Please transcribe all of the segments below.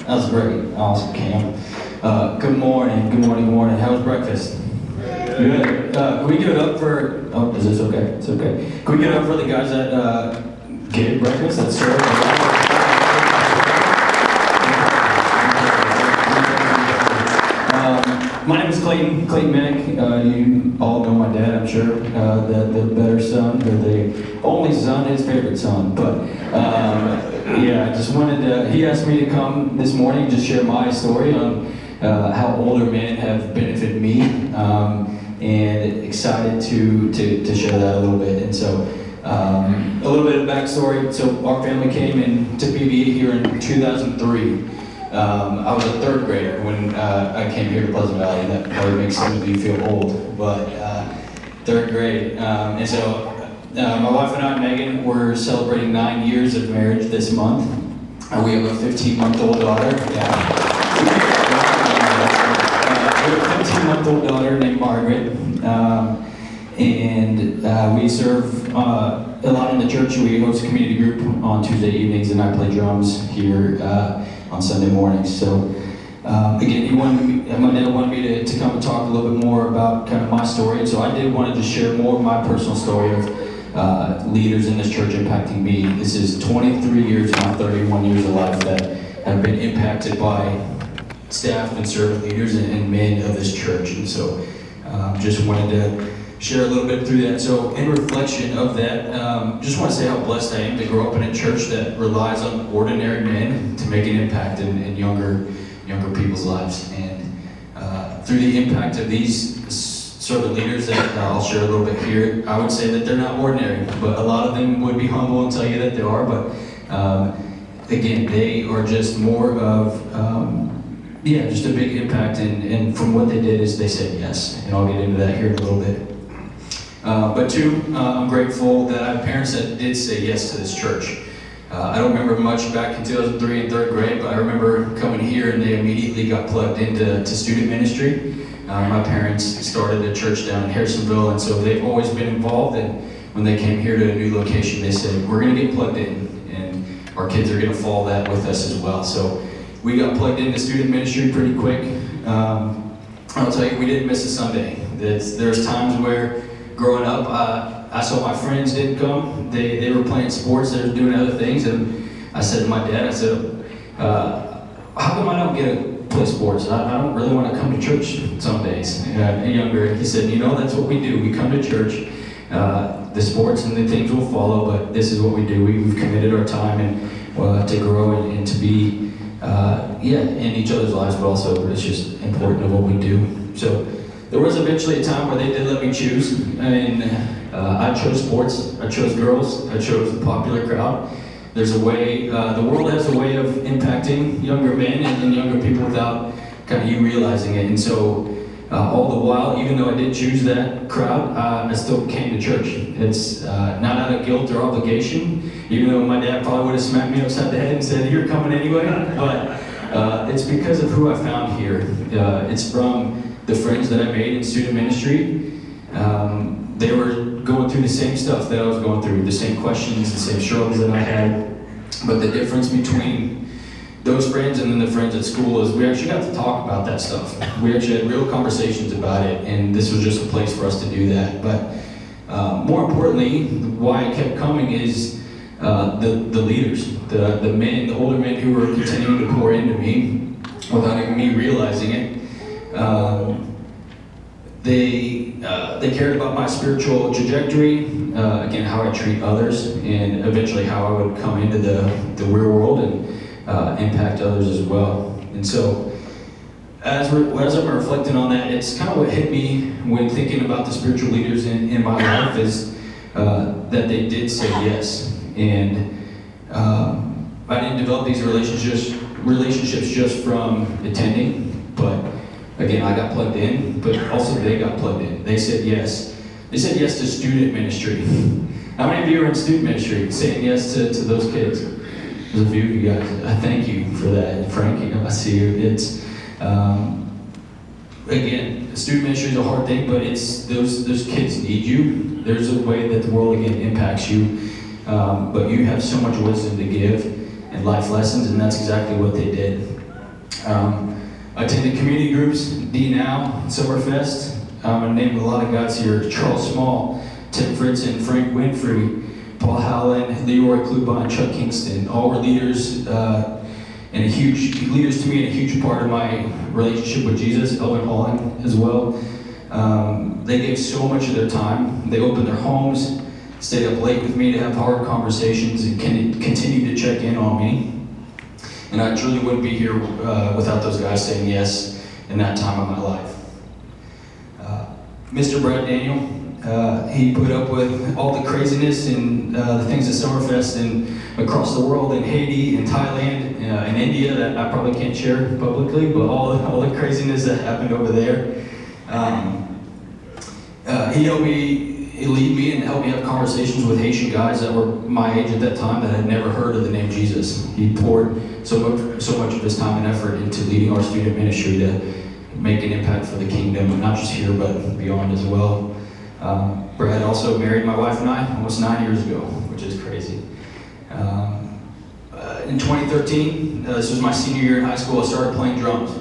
That was great. Awesome, Cam. Good morning. Good morning. Good morning. How was breakfast? Good. Can we give it up for? Oh, is this okay? It's okay. Can we give it up for the guys that gave breakfast? That served. My name is Clayton. Clayton Minnick. You all know my dad, I'm sure. The better son, or the only son, his favorite son. But yeah, I just wanted to. He asked me to come this morning to share my story on how older men have benefited me, and excited to share that a little bit. And so, a little bit of backstory. So our family came into PV here in 2003. I was a third grader when I came here to Pleasant Valley, and that probably makes some of you feel old, but third grade. And so my wife and I, Megan, we're celebrating 9 years of marriage this month. We have a 15-month-old daughter. Yeah. We have a 15-month-old daughter named Margaret, and we serve a lot in the church. We host a community group on Tuesday evenings, and I play drums here on Sunday mornings. So again, my dad wanted me to come and talk a little bit more about kind of my story, and so I did want to just share more of my personal story of leaders in this church impacting me. This is 23 years, not 31 years of life that have been impacted by staff and servant leaders and men of this church, and so just wanted to share a little bit through that. So in reflection of that, just want to say how blessed I am to grow up in a church that relies on ordinary men to make an impact in younger people's lives. And through the impact of these servant leaders that I'll share a little bit here, I would say that they're not ordinary, but a lot of them would be humble and tell you that they are. But again, they are just more of just a big impact. And from what they did is they said yes, and I'll get into that here in a little bit. But two, I'm grateful that I have parents that did say yes to this church. I don't remember much back in 2003 in third grade, but I remember coming here and they immediately got plugged into student ministry. My parents started a church down in Harrisonville, and so they've always been involved. And when they came here to a new location, they said, we're going to get plugged in, and our kids are going to follow that with us as well. So we got plugged into student ministry pretty quick. I'll tell you, we didn't miss a Sunday. There's times where growing up, I saw my friends didn't come. They were playing sports, they were doing other things, and I said to my dad, I said, how come I don't get to play sports? I don't really want to come to church some days. Younger, he said, that's what we do. We come to church. The sports and the things will follow, but this is what we do. We've committed our time and to grow and to be in each other's lives, but also it's just important of what we do. So there was eventually a time where they did let me choose, and I chose sports, I chose girls, I chose the popular crowd. There's a way, the world has a way of impacting younger men and younger people without kind of you realizing it. And so all the while, even though I did choose that crowd, I still came to church. It's not out of guilt or obligation, even though my dad probably would have smacked me upside the head and said, you're coming anyway, but it's because of who I found here. It's from the friends that I made in student ministry. They were going through the same stuff that I was going through, the same questions, the same struggles that I had. But the difference between those friends and then the friends at school is we actually got to talk about that stuff. We actually had real conversations about it, and this was just a place for us to do that. But more importantly, why I kept coming is the leaders, the men, the older men who were continuing to pour into me without even me realizing it. They cared about my spiritual trajectory, again, how I treat others, and eventually how I would come into the real world and impact others as well. And so, as I'm reflecting on that, it's kind of what hit me when thinking about the spiritual leaders in my life is that they did say yes. And I didn't develop these relationships just from attending, but again, I got plugged in, but also they got plugged in. They said yes. They said yes to student ministry. How many of you are in student ministry saying yes to those kids? There's a few of you guys. I thank you for that. Frank, I see you. It's, again, student ministry is a hard thing, but it's those kids need you. There's a way that the world, again, impacts you. But you have so much wisdom to give and life lessons, and that's exactly what they did. I attended community groups, D Now, Summerfest. I named a lot of guys here: Charles Small, Tim Fritzen, Frank Winfrey, Paul Howland, Leroy Klubon, Chuck Kingston. All were leaders leaders to me and a huge part of my relationship with Jesus. Elvin Holland as well. They gave so much of their time. They opened their homes, stayed up late with me to have hard conversations, and continued to check in on me. And I truly wouldn't be here without those guys saying yes in that time of my life. Mr. Brad Daniel, he put up with all the craziness and the things at Summerfest and across the world, in Haiti, in Thailand, in India, that I probably can't share publicly, but all the craziness that happened over there. He helped me lead me and help me have conversations with Haitian guys that were my age at that time that had never heard of the name Jesus. He poured so much of his time and effort into leading our student ministry to make an impact for the kingdom, not just here, but beyond as well. Brad also married my wife and I almost 9 years ago, which is crazy. In 2013, this was my senior year in high school, I started playing drums.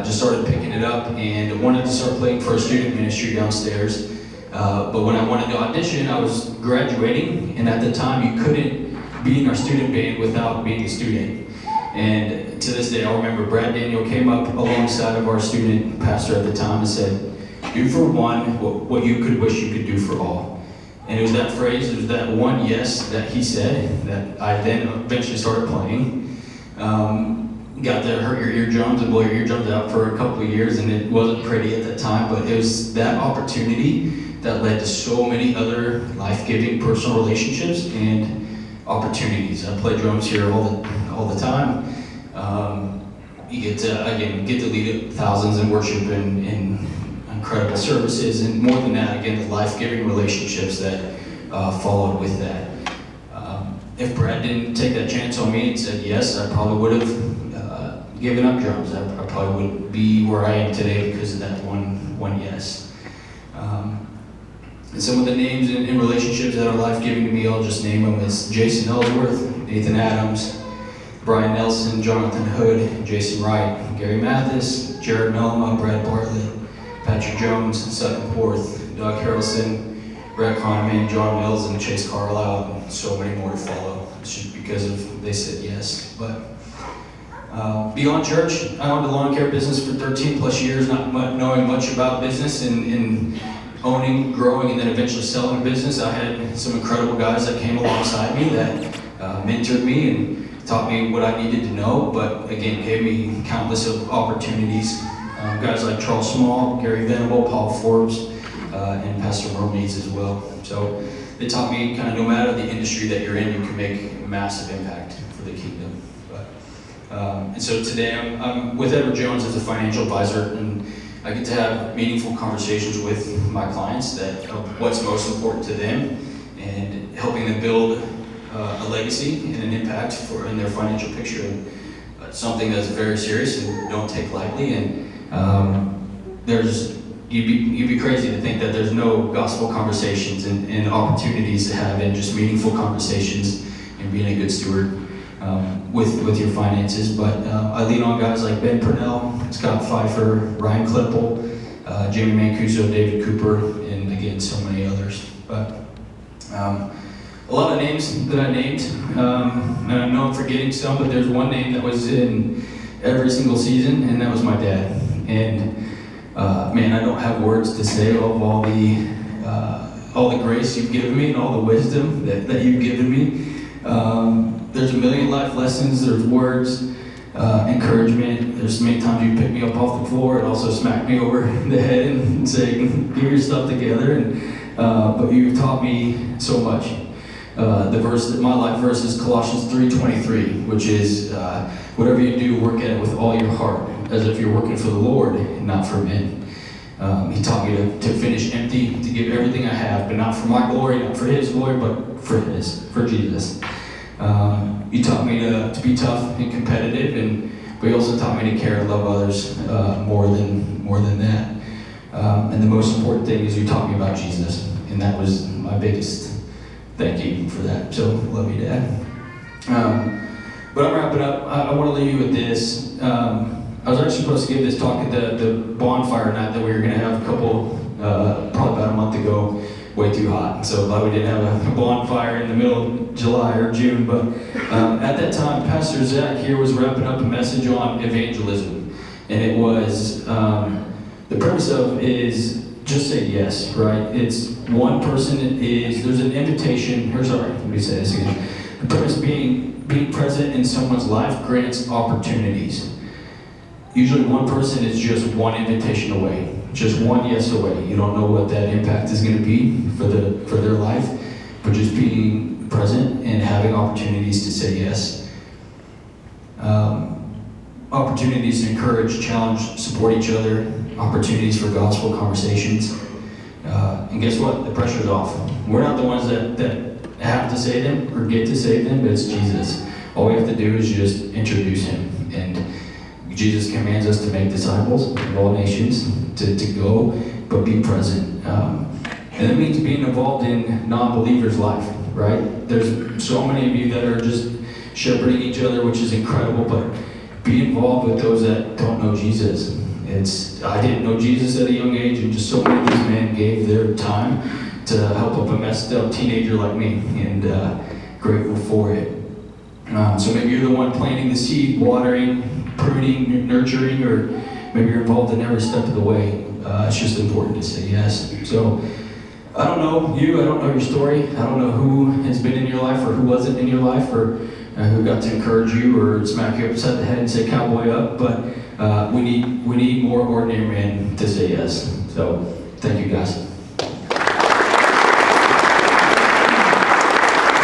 Just started picking it up and wanted to start playing for a student ministry downstairs. But when I wanted to audition, I was graduating, and at the time you couldn't be in our student band without being a student. And to this day, I remember Brad Daniel came up alongside of our student pastor at the time and said, "Do for one what you could wish you could do for all." And it was that phrase, it was that one yes that he said that I then eventually started playing. Got to hurt your eardrums and blow your eardrums out for a couple of years, and it wasn't pretty at that time, but it was that opportunity that led to so many other life-giving personal relationships and opportunities. I play drums here all the time. You get to lead thousands in worship and incredible services, and more than that, again, the life-giving relationships that followed with that. If Brad didn't take that chance on me and said yes, I probably would have given up drums. I probably wouldn't be where I am today because of that one yes. And some of the names and relationships that are life-giving to me, I'll just name them as Jason Ellsworth, Nathan Adams, Brian Nelson, Jonathan Hood, Jason Wright, Gary Mathis, Jared Melma, Brad Bartlett, Patrick Jones, Sutton Porth, Doug Harrelson, Brett Kahneman, John Mills, and Chase Carlisle, and so many more to follow. It's just because they said yes. But beyond church, I owned a lawn care business for 13 plus years, not knowing much about business and owning, growing, and then eventually selling a business. I had some incredible guys that came alongside me that mentored me and taught me what I needed to know, but again, gave me countless of opportunities. Guys like Charles Small, Gary Venable, Paul Forbes, and Pastor Merle Needs as well. So they taught me kind of no matter the industry that you're in, you can make a massive impact for the kingdom. And so today I'm with Edward Jones as a financial advisor, and I get to have meaningful conversations with my clients that what's most important to them and helping them build a legacy and an impact in their financial picture. And something that's very serious and don't take lightly. And you'd be crazy to think that there's no gospel conversations and opportunities to have and just meaningful conversations and being a good steward with your finances. But I lean on guys like Ben Purnell, Scott Pfeiffer, Ryan Klippel, Jamie Mancuso, David Cooper, and again, so many others. But a lot of names that I named, and I know I'm forgetting some, but there's one name that was in every single season, and that was my dad. And man, I don't have words to say of all the grace you've given me and all the wisdom that you've given me. There's a million life lessons, there's words, encouragement. There's many times you pick me up off the floor and also smack me over the head and say, get your stuff together. But you've taught me so much. My life verse is Colossians 3:23, which is, whatever you do, work at it with all your heart, as if you're working for the Lord and not for men. He taught me to finish empty, to give everything I have, but not for my glory, not for His glory, but for Jesus. You taught me to be tough and competitive, but you also taught me to care and love others more than that. And the most important thing is you taught me about Jesus, and that was my biggest thank you for that. So love you, Dad. But I'm wrapping up. I want to leave you with this. I was actually supposed to give this talk at the bonfire night that we were going to have a couple, probably about a month ago. Way too hot, so glad we didn't have a bonfire in the middle of July or June. But at that time, Pastor Zach here was wrapping up a message on evangelism, and it was the premise of is just say yes, right? It's one person there's an invitation. Or sorry, let me say this again. The premise being present in someone's life grants opportunities. Usually, one person is just one invitation away. Just one yes away. You don't know what that impact is going to be for their life, but just being present and having opportunities to say yes. Opportunities to encourage, challenge, support each other. Opportunities for gospel conversations. And guess what? The pressure's off. We're not the ones that have to say them or get to say them, but it's Jesus. All we have to do is just introduce him. And Jesus commands us to make disciples of all nations, to go, but be present. And that means being involved in non-believers' life, right? There's so many of you that are just shepherding each other, which is incredible, but be involved with those that don't know Jesus. I didn't know Jesus at a young age, and just so many of these men gave their time to help up a messed up teenager like me, and grateful for it. So maybe you're the one planting the seed, watering, pruning, nurturing, or maybe you're involved in every step of the way. It's just important to say yes. So I don't know you, I don't know your story, I don't know who has been in your life or who wasn't in your life, or who got to encourage you or smack you upside the head and say cowboy up, but we need more ordinary men to say yes. So thank you guys.